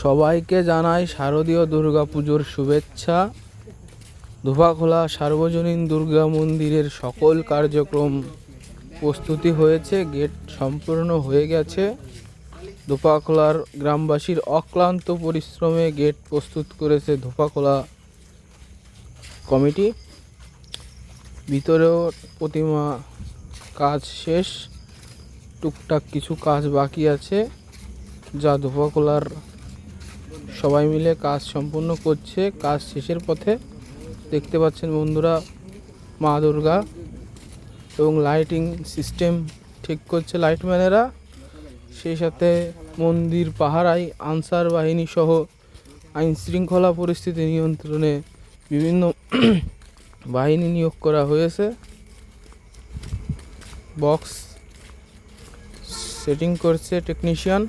সবাইকে জানাই শারদীয় দুর্গাপুজোর শুভেচ্ছা। ধোপাখোলা সার্বজনীন দুর্গা মন্দিরের সকল কার্যক্রম প্রস্তুতি হয়েছে, গেট সম্পূর্ণ হয়ে গেছে। ধোপাখোলার গ্রামবাসীর অক্লান্ত পরিশ্রমে গেট প্রস্তুত করেছে ধোপাখোলা কমিটি। ভিতরেও প্রতিমা কাজ শেষ, টুকটাক কিছু কাজ বাকি আছে, যা ধোপাখোলার সবাই মিলে কাজ সম্পূর্ণ করছে। কাজ শেষের পথে। দেখতে পাচ্ছেন বন্ধুরা মা দুর্গা, এবং লাইটিং সিস্টেম ঠিক করছে লাইটম্যানেরা। সেই সাথে মন্দির পাহারায় আনসার বাহিনী সহ আইন শৃঙ্খলা পরিস্থিতি নিয়ন্ত্রণে বিভিন্ন বাহিনী নিয়োগ করা হয়েছে। বক্স সেটিং করছে টেকনিশিয়ান।